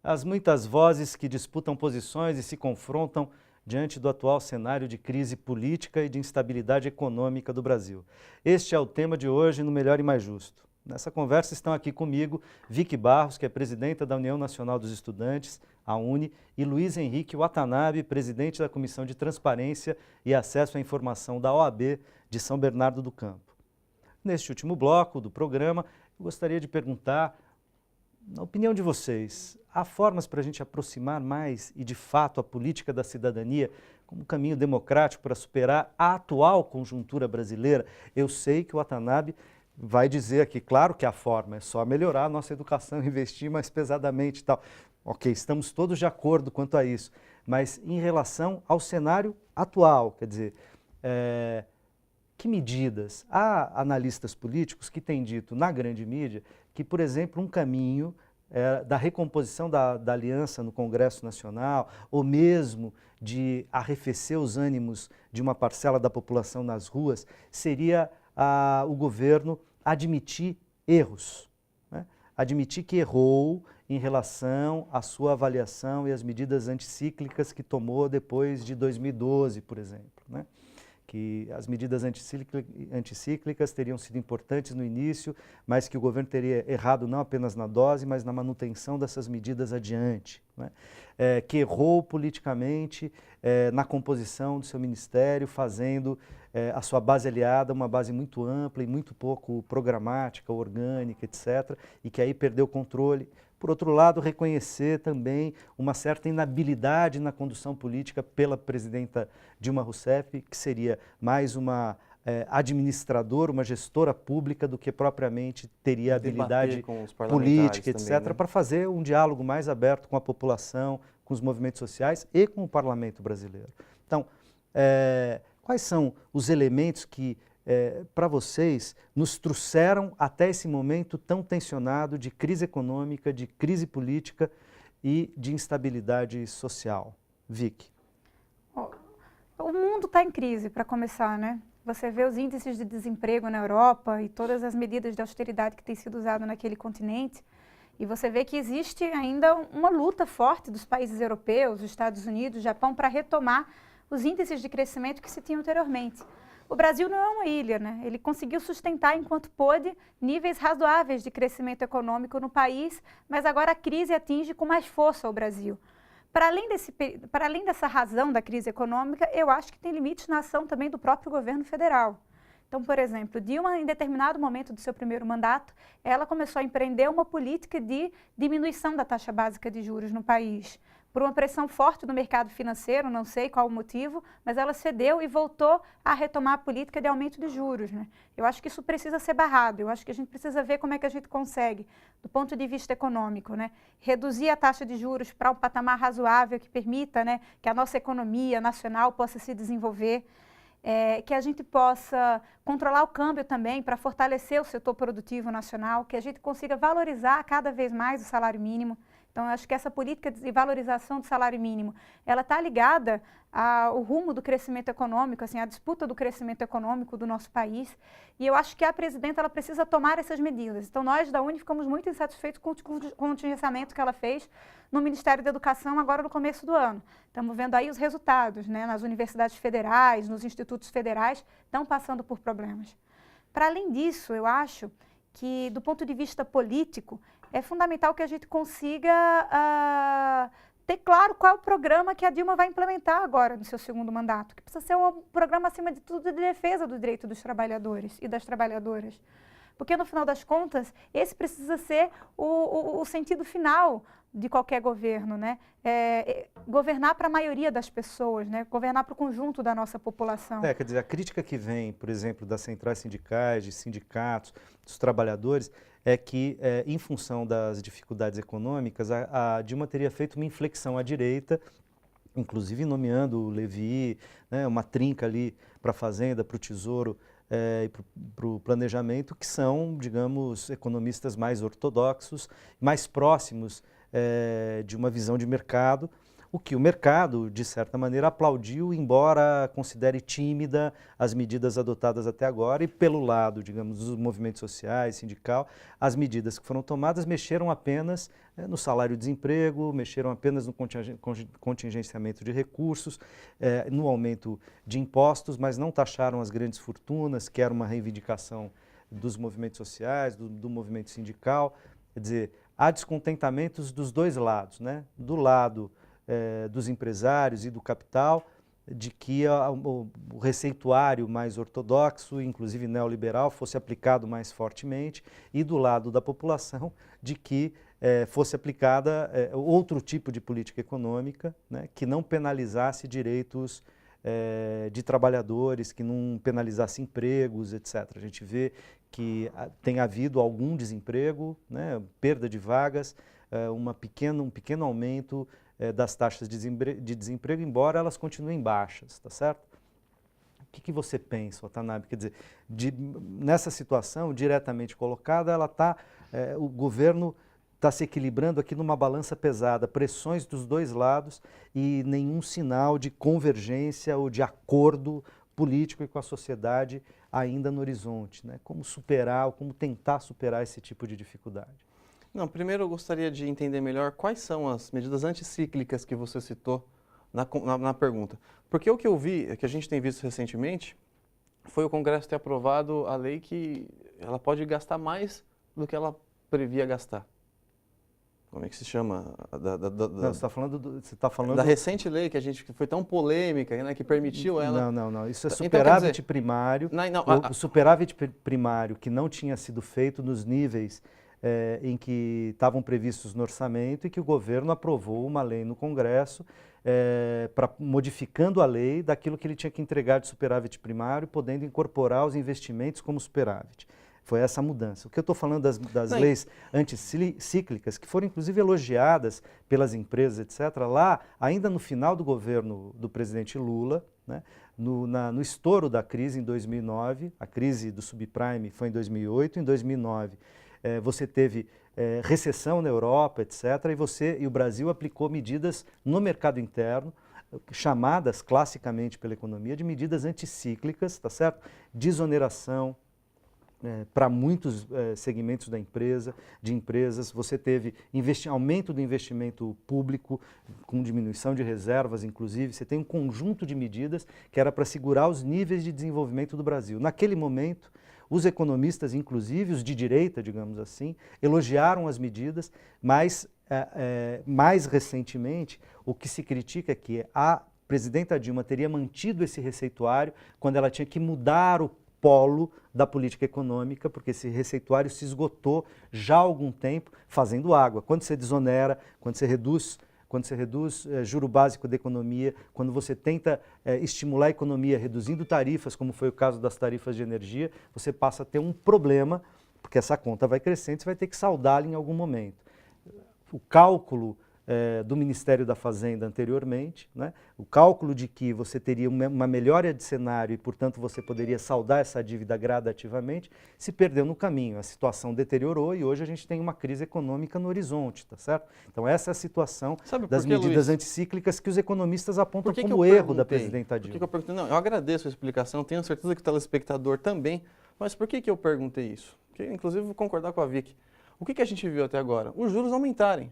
as muitas vozes que disputam posições e se confrontam diante do atual cenário de crise política e de instabilidade econômica do Brasil. Este é o tema de hoje no Melhor e Mais Justo. Nessa conversa estão aqui comigo Vicky Barros, que é presidenta da União Nacional dos Estudantes, a UNE, e Luiz Henrique Watanabe, presidente da Comissão de Transparência e Acesso à Informação da OAB de São Bernardo do Campo. Neste último bloco do programa, eu gostaria de perguntar, na opinião de vocês, há formas para a gente aproximar mais e, de fato, a política da cidadania como um caminho democrático para superar a atual conjuntura brasileira? Eu sei que o Watanabe vai dizer aqui, claro que a forma é só melhorar a nossa educação, investir mais pesadamente e tal. Ok, estamos todos de acordo quanto a isso, mas em relação ao cenário atual, quer dizer, que medidas? Há analistas políticos que têm dito na grande mídia que, por exemplo, um caminho da recomposição da aliança no Congresso Nacional, ou mesmo de arrefecer os ânimos de uma parcela da população nas ruas, seria o governo admitir erros, né? Admitir que errou em relação à sua avaliação e às medidas anticíclicas que tomou depois de 2012, por exemplo, né? Que as medidas anticíclicas teriam sido importantes no início, mas que o governo teria errado não apenas na dose, mas na manutenção dessas medidas adiante, né? Que errou politicamente na composição do seu ministério, fazendo a sua base aliada uma base muito ampla e muito pouco programática, orgânica, etc., e que aí perdeu o controle. Por outro lado, reconhecer também uma certa inabilidade na condução política pela presidenta Dilma Rousseff, que seria mais uma administradora, uma gestora pública do que propriamente teria habilidade política, etc., também, né? Para fazer um diálogo mais aberto com a população, com os movimentos sociais e com o parlamento brasileiro. Então, quais são os elementos que, para vocês, nos trouxeram até esse momento tão tensionado de crise econômica, de crise política e de instabilidade social? Vicky. O mundo está em crise, para começar, né? Você vê os índices de desemprego na Europa e todas as medidas de austeridade que têm sido usadas naquele continente, e você vê que existe ainda uma luta forte dos países europeus, dos Estados Unidos, Japão, para retomar os índices de crescimento que se tinham anteriormente. O Brasil não é uma ilha, né? Ele conseguiu sustentar, enquanto pôde, níveis razoáveis de crescimento econômico no país, mas agora a crise atinge com mais força o Brasil. Para além dessa razão da crise econômica, eu acho que tem limites na ação também do próprio governo federal. Então, por exemplo, Dilma, em determinado momento do seu primeiro mandato, ela começou a empreender uma política de diminuição da taxa básica de juros no país. Por uma pressão forte do mercado financeiro, não sei qual o motivo, mas ela cedeu e voltou a retomar a política de aumento de juros, né? Eu acho que isso precisa ser barrado, eu acho que a gente precisa ver como é que a gente consegue, do ponto de vista econômico, né, reduzir a taxa de juros para um patamar razoável que permita, né, que a nossa economia nacional possa se desenvolver, que a gente possa controlar o câmbio também para fortalecer o setor produtivo nacional, que a gente consiga valorizar cada vez mais o salário mínimo. Então, eu acho que essa política de valorização do salário mínimo, ela está ligada ao rumo do crescimento econômico, assim, à disputa do crescimento econômico do nosso país. E eu acho que a presidenta ela precisa tomar essas medidas. Então, nós da UNE ficamos muito insatisfeitos com o contingenciamento que ela fez no Ministério da Educação agora no começo do ano. Estamos vendo aí os resultados, né? Nas universidades federais, nos institutos federais, estão passando por problemas. Para além disso, eu acho que, do ponto de vista político, é fundamental que a gente consiga ter claro qual é o programa que a Dilma vai implementar agora no seu segundo mandato, que precisa ser um programa, acima de tudo, de defesa do direito dos trabalhadores e das trabalhadoras. Porque, no final das contas, esse precisa ser o sentido final de qualquer governo, né? Governar para a maioria das pessoas, né? Governar para o conjunto da nossa população. Quer dizer, a crítica que vem, por exemplo, das centrais sindicais, de sindicatos, dos trabalhadores, é que, em função das dificuldades econômicas, a Dilma teria feito uma inflexão à direita, inclusive nomeando o Levi, né, uma trinca ali para a Fazenda, para o Tesouro e para o Planejamento, que são, digamos, economistas mais ortodoxos, mais próximos de uma visão de mercado, o que o mercado, de certa maneira, aplaudiu, embora considere tímida as medidas adotadas até agora e pelo lado, digamos, dos movimentos sociais, sindical, as medidas que foram tomadas mexeram apenas no salário-desemprego, mexeram apenas no contingenciamento de recursos, no aumento de impostos, mas não taxaram as grandes fortunas, que era uma reivindicação dos movimentos sociais, do movimento sindical. Quer dizer, há descontentamentos dos dois lados, né? Do lado dos empresários e do capital, de que o receituário mais ortodoxo, inclusive neoliberal, fosse aplicado mais fortemente, e do lado da população, de que fosse aplicada outro tipo de política econômica, né? Que não penalizasse direitos de trabalhadores, que não penalizasse empregos, etc. A gente vê que tem havido algum desemprego, né? Perda de vagas, um pequeno aumento das taxas de desemprego, embora elas continuem baixas, tá certo? O que você pensa, Watanabe? Quer dizer, nessa situação diretamente colocada, o governo está se equilibrando aqui numa balança pesada, pressões dos dois lados e nenhum sinal de convergência ou de acordo político e com a sociedade ainda no horizonte, né? Como superar, ou como tentar superar esse tipo de dificuldade? Não, primeiro eu gostaria de entender melhor quais são as medidas anticíclicas que você citou na pergunta. Porque o que eu vi, que a gente tem visto recentemente, foi o Congresso ter aprovado a lei que ela pode gastar mais do que ela previa gastar. Como é que se chama? Não, você está falando da recente lei que foi tão polêmica, né, que permitiu ela... Não. Isso é Então, superávit primário. Não, o superávit primário que não tinha sido feito nos níveis em que estavam previstos no orçamento e que o governo aprovou uma lei no Congresso modificando a lei daquilo que ele tinha que entregar de superávit primário, podendo incorporar os investimentos como superávit. Foi essa mudança. O que eu estou falando das leis anticíclicas, que foram inclusive elogiadas pelas empresas, etc., lá, ainda no final do governo do presidente Lula, né, no estouro da crise em 2009, a crise do subprime foi em 2008, em 2009 você teve recessão na Europa, etc., e o Brasil aplicou medidas no mercado interno, chamadas classicamente pela economia de medidas anticíclicas, tá certo? Desoneração, para muitos segmentos de empresas, você teve aumento do investimento público, com diminuição de reservas, inclusive, você tem um conjunto de medidas que era para segurar os níveis de desenvolvimento do Brasil. Naquele momento, os economistas, inclusive os de direita, digamos assim, elogiaram as medidas, mas mais recentemente, o que se critica é que a presidenta Dilma teria mantido esse receituário quando ela tinha que mudar o polo da política econômica, porque esse receituário se esgotou já há algum tempo fazendo água. Quando você desonera, quando você reduz juro básico da economia, quando você tenta estimular a economia reduzindo tarifas, como foi o caso das tarifas de energia, você passa a ter um problema, porque essa conta vai crescendo, você vai ter que saldá-la em algum momento. O cálculo do Ministério da Fazenda anteriormente, né? O cálculo de que você teria uma melhora de cenário e, portanto, você poderia saldar essa dívida gradativamente, se perdeu no caminho. A situação deteriorou e hoje a gente tem uma crise econômica no horizonte, tá certo? Então essa é a situação das medidas anticíclicas que os economistas apontam como erro da presidenta Dilma. Por que eu perguntei? Não, eu agradeço a explicação, tenho certeza que o telespectador também, mas por que eu perguntei isso? Porque, inclusive, vou concordar com a Vicky. O que a gente viu até agora? Os juros aumentarem.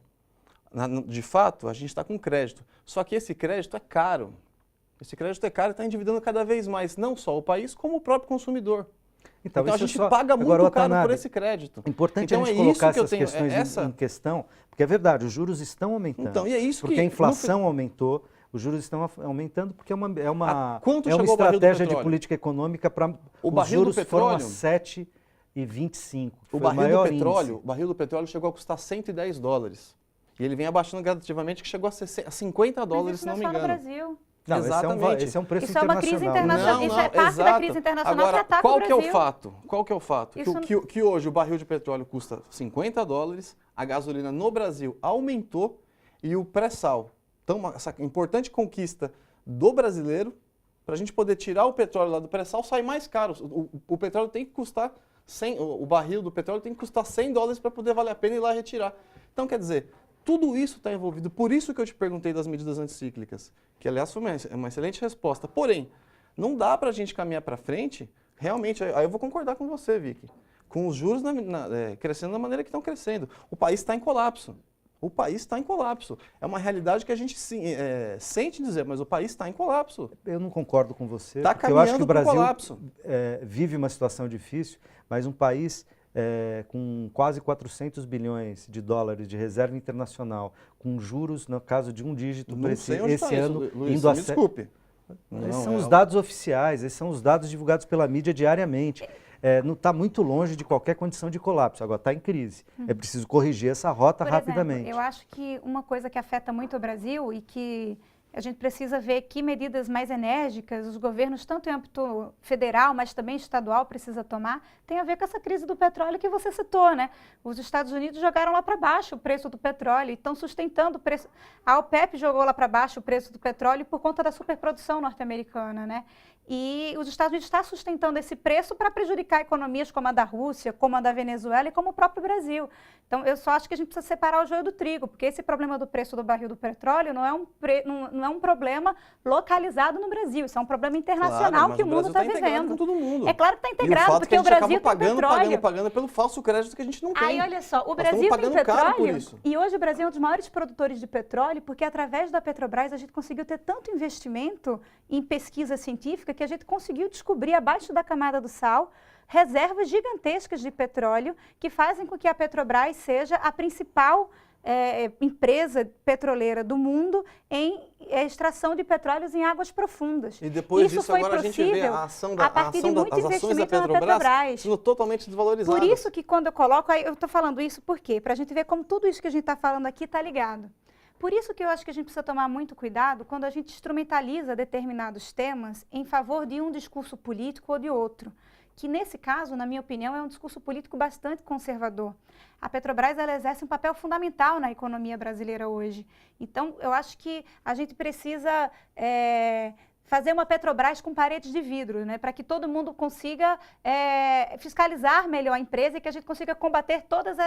De fato, a gente está com crédito, só que esse crédito é caro. Esse crédito é caro e está endividando cada vez mais, não só o país, como o próprio consumidor. Então a gente paga muito caro por esse crédito. Importante a gente colocar essas questões em questão, porque é verdade, os juros estão aumentando. Então, e é isso porque a inflação aumentou, os juros estão aumentando porque é uma estratégia de política econômica para os juros foram a 7,25. O barril do petróleo chegou a custar $110. E ele vem abaixando gradativamente, que chegou a $50, se não me engano. No Brasil. Não, exatamente. Esse é um preço internacional. Isso é uma crise internacional. Isso é parte da crise internacional. Agora, que ataca qual o Brasil. que é o fato? Que hoje o barril de petróleo custa $50, a gasolina no Brasil aumentou e o pré-sal. Então, essa importante conquista do brasileiro, para a gente poder tirar o petróleo lá do pré-sal, sai mais caro. O petróleo tem que custar o barril do petróleo tem que custar $100 para poder valer a pena ir lá retirar. Então, quer dizer, Tudo isso está envolvido. Por isso que eu te perguntei das medidas anticíclicas, que, aliás, foi uma excelente resposta. Porém, não dá para a gente caminhar para frente, realmente, aí eu vou concordar com você, Vicky, com os juros crescendo da maneira que estão crescendo. O país está em colapso. O país está em colapso. É uma realidade que a gente sente dizer, mas o país está em colapso. Eu não concordo com você, Tá porque eu acho que o Brasil colapso. Vive uma situação difícil, mas um país com quase 400 bilhões de dólares de reserva internacional, com juros, no caso de um dígito, para esse ano, Luiz, indo a me desculpe. Esses são os dados oficiais, esses são os dados divulgados pela mídia diariamente. Não está muito longe de qualquer condição de colapso, agora está em crise. É preciso corrigir essa rota rapidamente. Exemplo, eu acho que uma coisa que afeta muito o Brasil e que a gente precisa ver que medidas mais enérgicas os governos, tanto em âmbito federal, mas também estadual, precisa tomar, tem a ver com essa crise do petróleo que você citou, né? Os Estados Unidos jogaram lá para baixo o preço do petróleo e estão sustentando o preço. A OPEP jogou lá para baixo o preço do petróleo por conta da superprodução norte-americana, né? E os Estados Unidos estão sustentando esse preço para prejudicar economias como a da Rússia, como a da Venezuela e como o próprio Brasil. Então, eu só acho que a gente precisa separar o joio do trigo, porque esse problema do preço do barril do petróleo não é um problema localizado no Brasil, isso é um problema internacional que o mundo está vivendo. Com todo mundo. É claro que está integrado, porque o Brasil tem petróleo. Pagando pelo falso crédito que a gente não tem. Aí, olha só, o Brasil tem petróleo e hoje o Brasil é um dos maiores produtores de petróleo, porque através da Petrobras a gente conseguiu ter tanto investimento em pesquisa científica que a gente conseguiu descobrir abaixo da camada do sal reservas gigantescas de petróleo que fazem com que a Petrobras seja a principal empresa petroleira do mundo em extração de petróleos em águas profundas. E depois isso disso, foi agora possível a gente vê a ação da, a partir de muito investimento na Petrobras sendo totalmente desvalorizada. Por isso que quando eu coloco, eu estou falando isso por quê? Para a gente ver como tudo isso que a gente está falando aqui está ligado. Por isso que eu acho que a gente precisa tomar muito cuidado quando a gente instrumentaliza determinados temas em favor de um discurso político ou de outro, que nesse caso, na minha opinião, é um discurso político bastante conservador. A Petrobras ela exerce um papel fundamental na economia brasileira hoje. Então, eu acho que a gente precisa fazer uma Petrobras com paredes de vidro, né, para que todo mundo consiga fiscalizar melhor a empresa e que a gente consiga combater todas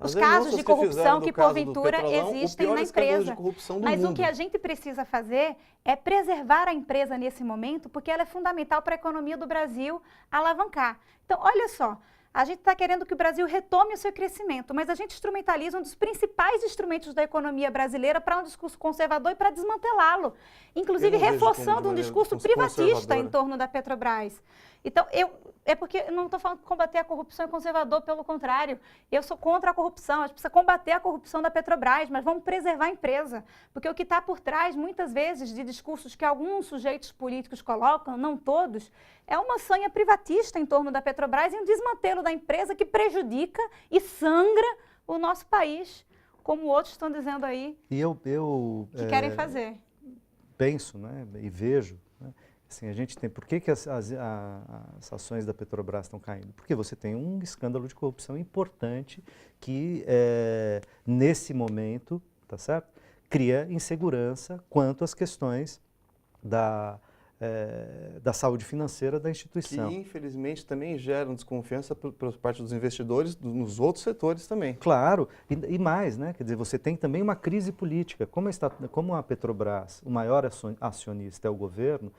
os casos de corrupção que porventura existem na empresa. Mas o que a gente precisa fazer é preservar a empresa nesse momento, porque ela é fundamental para a economia do Brasil alavancar. Então, olha só, a gente está querendo que o Brasil retome o seu crescimento, mas a gente instrumentaliza um dos principais instrumentos da economia brasileira para um discurso conservador e para desmantelá-lo, inclusive reforçando um discurso privatista em torno da Petrobras. Então, é porque eu não estou falando que combater a corrupção é conservador, pelo contrário. Eu sou contra a corrupção, a gente precisa combater a corrupção da Petrobras, mas vamos preservar a empresa. Porque o que está por trás, muitas vezes, de discursos que alguns sujeitos políticos colocam, não todos, é uma sanha privatista em torno da Petrobras e um desmantelo da empresa que prejudica e sangra o nosso país, como outros estão dizendo aí que querem fazer. Penso, né, e vejo, né, assim, a gente tem, por que as ações da Petrobras estão caindo? Porque você tem um escândalo de corrupção importante que, nesse momento, tá certo? Cria insegurança quanto às questões da saúde financeira da instituição. Que, infelizmente, também geram desconfiança por parte dos investidores nos outros setores também. Claro, e mais, né? Quer dizer, você tem também uma crise política. Como a Petrobras, o maior acionista é o governo,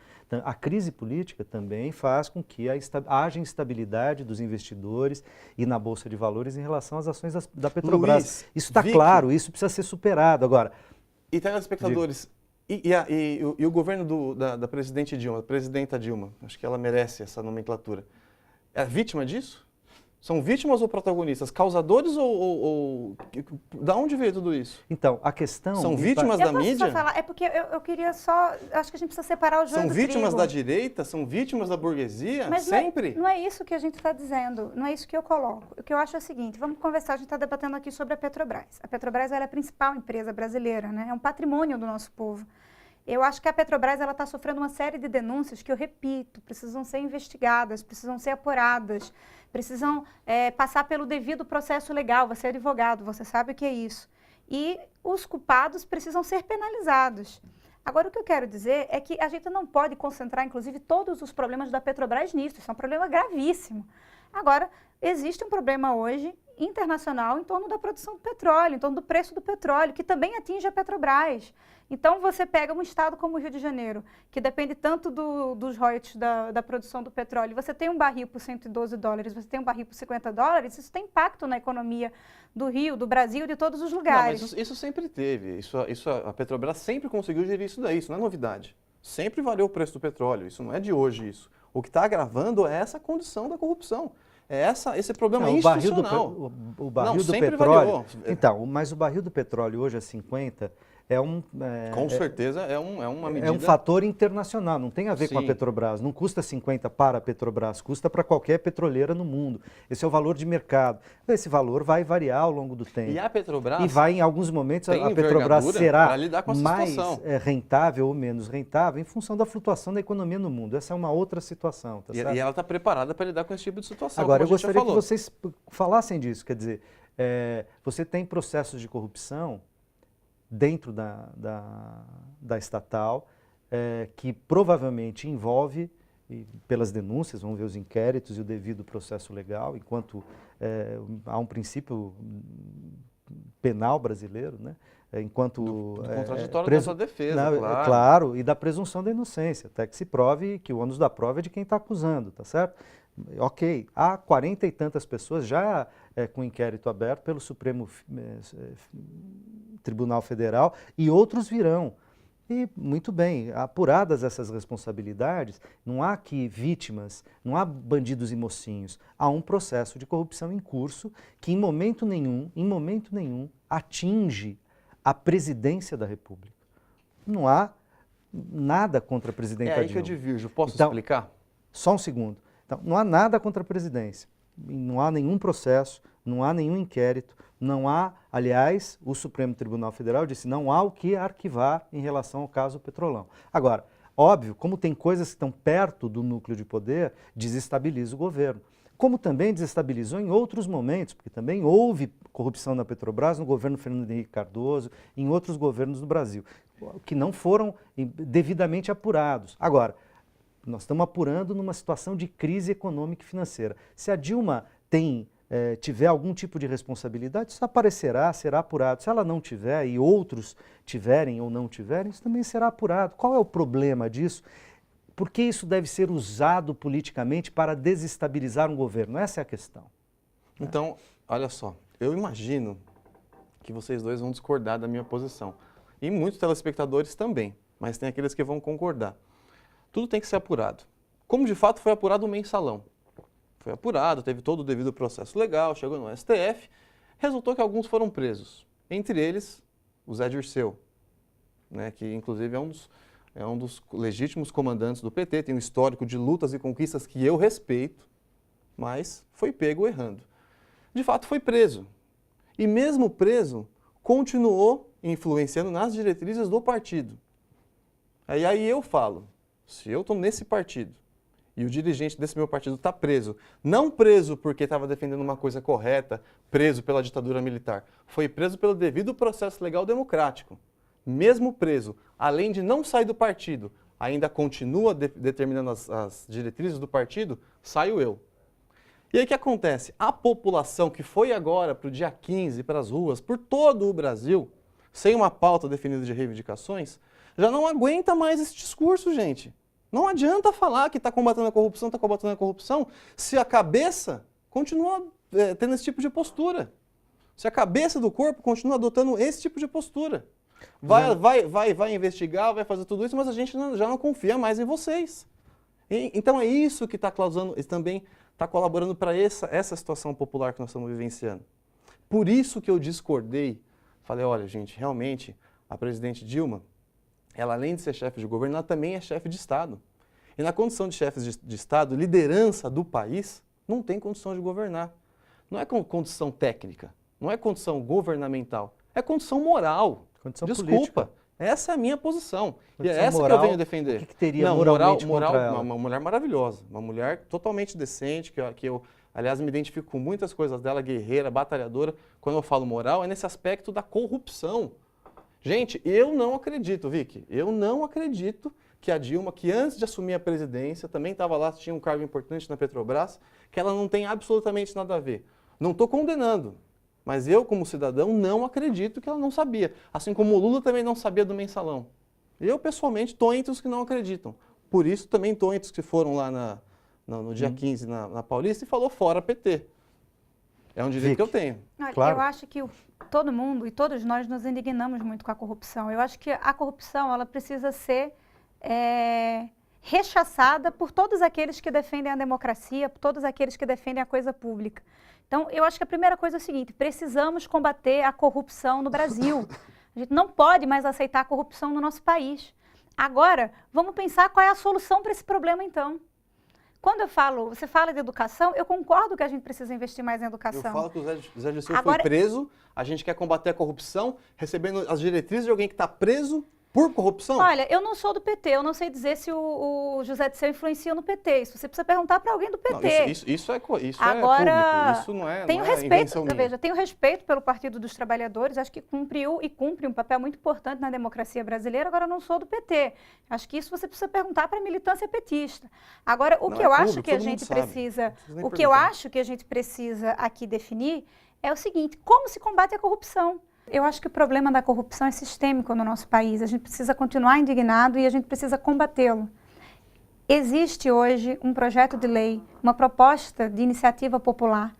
a crise política também faz com que haja instabilidade dos investidores e na Bolsa de Valores em relação às ações da Petrobras. Luiz, isso está claro, isso precisa ser superado. Agora, e telespectadores, e o governo da presidenta Dilma, acho que ela merece essa nomenclatura, é vítima disso? São vítimas ou protagonistas? Causadores ou da onde veio tudo isso? Então, a questão... São vítimas da mídia? Eu posso só falar, é porque eu queria só... Acho que a gente precisa separar o joio do trigo. São vítimas da direita? São vítimas da burguesia? Mas sempre? Não é isso que a gente está dizendo, não é isso que eu coloco. O que eu acho é o seguinte, vamos conversar, a gente está debatendo aqui sobre a Petrobras. A Petrobras ela é a principal empresa brasileira, né? É um patrimônio do nosso povo. Eu acho que a Petrobras está sofrendo uma série de denúncias que, eu repito, precisam ser investigadas, precisam ser apuradas, precisam passar pelo devido processo legal. Você é advogado, você sabe o que é isso. E os culpados precisam ser penalizados. Agora, o que eu quero dizer é que a gente não pode concentrar, inclusive, todos os problemas da Petrobras nisso. Isso é um problema gravíssimo. Agora, existe um problema hoje internacional em torno da produção do petróleo, em torno do preço do petróleo, que também atinge a Petrobras. Então, você pega um estado como o Rio de Janeiro, que depende tanto dos royalties da produção do petróleo, você tem um barril por $112, você tem um barril por $50, isso tem impacto na economia do Rio, do Brasil, de todos os lugares. Não, mas isso sempre teve. A Petrobras sempre conseguiu gerir isso daí, isso não é novidade. Sempre variou o preço do petróleo, isso não é de hoje isso. O que está agravando é essa condição da corrupção. É esse problema institucional. O barril do sempre petróleo. variou. Então, mas o barril do petróleo hoje a 50 com certeza é uma medida. É um fator internacional, não tem a ver com a Sim. Petrobras. Não custa 50 para a Petrobras, custa para qualquer petroleira no mundo. Esse é o valor de mercado. Esse valor vai variar ao longo do tempo. E a Petrobras. E vai, em alguns momentos, tem a Petrobras será para lidar com essa mais situação. rentável ou menos rentável em função da flutuação da economia no mundo. Essa é uma outra situação. Tá certo? E ela está preparada para lidar com esse tipo de situação. Agora, eu como a gente já gostaria que falou. vocês falassem disso. Quer dizer, você tem processos de corrupção dentro da estatal, que provavelmente envolve, pelas denúncias, vamos ver os inquéritos e o devido processo legal, enquanto há um princípio penal brasileiro, né? Enquanto do contraditório da sua defesa, claro. Claro, e da presunção da inocência, até que se prove que o ônus da prova é de quem está acusando, tá certo? Ok, há 40 e tantas pessoas já com inquérito aberto pelo Supremo Tribunal Federal e outros virão. E, muito bem, apuradas essas responsabilidades, não há aqui vítimas, não há bandidos e mocinhos, há um processo de corrupção em curso que em momento nenhum, atinge a presidência da República. Não há nada contra a presidenta Dilma. É aí que eu divirjo. Posso Então, explicar? Só um segundo. Então, não há nada contra a presidência, não há nenhum processo, não há nenhum inquérito, não há, aliás, o Supremo Tribunal Federal disse, não há o que arquivar em relação ao caso Petrolão. Agora, óbvio, como tem coisas que estão perto do núcleo de poder, desestabiliza o governo. Como também desestabilizou em outros momentos, porque também houve corrupção na Petrobras no governo Fernando Henrique Cardoso, em outros governos do Brasil, que não foram devidamente apurados. Agora, nós estamos apurando numa situação de crise econômica e financeira. Se a Dilma tiver algum tipo de responsabilidade, isso aparecerá, será apurado. Se ela não tiver e outros tiverem ou não tiverem, isso também será apurado. Qual é o problema disso? Por que isso deve ser usado politicamente para desestabilizar um governo? Essa é a questão. Então, olha só, eu imagino que vocês dois vão discordar da minha posição. E muitos telespectadores também, mas tem aqueles que vão concordar. Tudo tem que ser apurado. Como de fato foi apurado o mensalão. Foi apurado, teve todo o devido processo legal, chegou no STF, resultou que alguns foram presos. Entre eles, o Zé Dirceu, né, que inclusive é um dos legítimos comandantes do PT, tem um histórico de lutas e conquistas que eu respeito, mas foi pego errando. De fato, foi preso. E mesmo preso, continuou influenciando nas diretrizes do partido. Aí eu falo, se eu estou nesse partido e o dirigente desse meu partido está preso, não preso porque estava defendendo uma coisa correta, preso pela ditadura militar, foi preso pelo devido processo legal democrático. Mesmo preso, além de não sair do partido, ainda continua determinando as diretrizes do partido, saio eu. E aí o que acontece? A população que foi agora para o dia 15 para as ruas, por todo o Brasil, sem uma pauta definida de reivindicações, já não aguenta mais esse discurso, gente. Não adianta falar que está combatendo a corrupção, se a cabeça continua tendo esse tipo de postura. Se a cabeça do corpo continua adotando esse tipo de postura. Vai investigar, vai fazer tudo isso, mas a gente já não confia mais em vocês. Então é isso que está causando, também está colaborando para essa situação popular que nós estamos vivenciando. Por isso que eu discordei. Falei, olha, gente, realmente, a presidente Dilma, ela além de ser chefe de governo, ela também é chefe de Estado. E na condição de chefe de Estado, liderança do país, não tem condição de governar. Não é condição técnica, não é condição governamental, é condição moral. Condição Desculpa, política. essa é a minha posição. E é Condição essa moral, que eu venho defender. o que teria não, moralmente moral, contra ela? uma mulher maravilhosa, uma mulher totalmente decente, que eu, aliás, me identifico com muitas coisas dela, guerreira, batalhadora. Quando eu falo moral, é nesse aspecto da corrupção. Gente, eu não acredito, Vicky, eu não acredito que a Dilma, que antes de assumir a presidência, também estava lá, tinha um cargo importante na Petrobras, que ela não tem absolutamente nada a ver. Não estou condenando, mas eu, como cidadão, não acredito que ela não sabia. Assim como o Lula também não sabia do mensalão. Eu, pessoalmente, estou entre os que não acreditam. Por isso, também estou entre os que foram lá no dia 15 na Paulista e falou fora PT. É um direito que eu tenho. Olha, Claro. eu acho que todo mundo e todos nós nos indignamos muito com a corrupção. Eu acho que a corrupção ela precisa ser rechaçada por todos aqueles que defendem a democracia, por todos aqueles que defendem a coisa pública. Então, eu acho que a primeira coisa é o seguinte, precisamos combater a corrupção no Brasil. A gente não pode mais aceitar a corrupção no nosso país. Agora, vamos pensar qual é a solução para esse problema, então. Quando você fala de educação, eu concordo que a gente precisa investir mais em educação. Eu falo que o Zé Dirceu foi preso, a gente quer combater a corrupção, recebendo as diretrizes de alguém que está preso por corrupção? Olha, eu não sou do PT, eu não sei dizer se o José Dirceu influencia no PT. Isso você precisa perguntar para alguém do PT. Não, isso é público, isso não é invenção minha. Veja, tenho respeito pelo Partido dos Trabalhadores, acho que cumpriu e cumpre um papel muito importante na democracia brasileira, agora não sou do PT. Acho que isso você precisa perguntar para a militância petista. Agora, o que eu acho que a gente precisa aqui definir é o seguinte, como se combate a corrupção? Eu acho que o problema da corrupção é sistêmico no nosso país. A gente precisa continuar indignado e a gente precisa combatê-lo. Existe hoje um projeto de lei, uma proposta de iniciativa popular,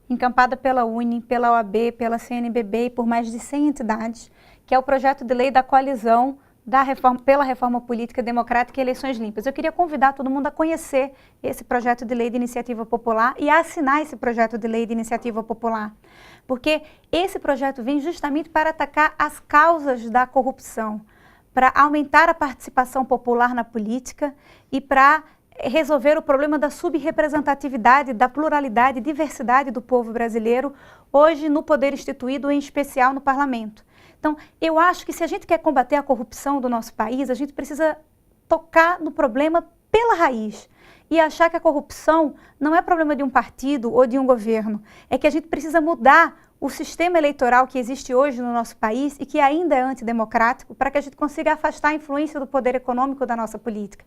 encampada pela UNE, pela OAB, pela CNBB e por mais de 100 entidades, que é o projeto de lei da coalizão pela reforma política democrática e eleições limpas. Eu queria convidar todo mundo a conhecer esse projeto de lei de iniciativa popular e a assinar esse projeto de lei de iniciativa popular. Porque esse projeto vem justamente para atacar as causas da corrupção, para aumentar a participação popular na política e para resolver o problema da subrepresentatividade, da pluralidade e diversidade do povo brasileiro, hoje no poder instituído, em especial no parlamento. Então, eu acho que se a gente quer combater a corrupção do nosso país, a gente precisa tocar no problema pela raiz e achar que a corrupção não é problema de um partido ou de um governo, é que a gente precisa mudar o sistema eleitoral que existe hoje no nosso país e que ainda é antidemocrático para que a gente consiga afastar a influência do poder econômico da nossa política.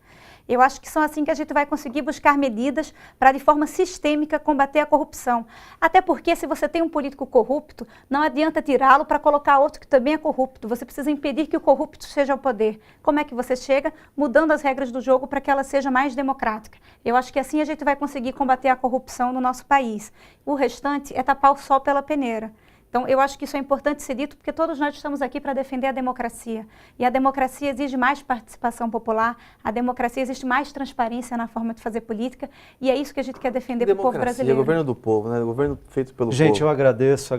Eu acho que são assim que a gente vai conseguir buscar medidas para, de forma sistêmica, combater a corrupção. Até porque, se você tem um político corrupto, não adianta tirá-lo para colocar outro que também é corrupto. Você precisa impedir que o corrupto seja ao poder. Como é que você chega? Mudando as regras do jogo para que ela seja mais democrática. Eu acho que assim a gente vai conseguir combater a corrupção no nosso país. O restante é tapar o sol pela peneira. Então, eu acho que isso é importante ser dito, porque todos nós estamos aqui para defender a democracia. E a democracia exige mais participação popular, a democracia exige mais transparência na forma de fazer política, e é isso que a gente quer defender para o povo brasileiro. Governo do povo, né? Governo feito pelo povo. Gente, eu agradeço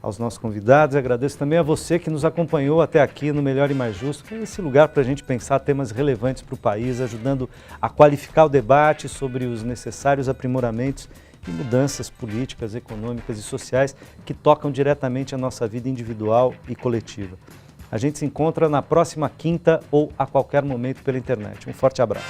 aos nossos convidados, agradeço também a você que nos acompanhou até aqui no Melhor e Mais Justo, que é esse lugar para a gente pensar temas relevantes para o país, ajudando a qualificar o debate sobre os necessários aprimoramentos e mudanças políticas, econômicas e sociais que tocam diretamente a nossa vida individual e coletiva. A gente se encontra na próxima quinta ou a qualquer momento pela internet. Um forte abraço.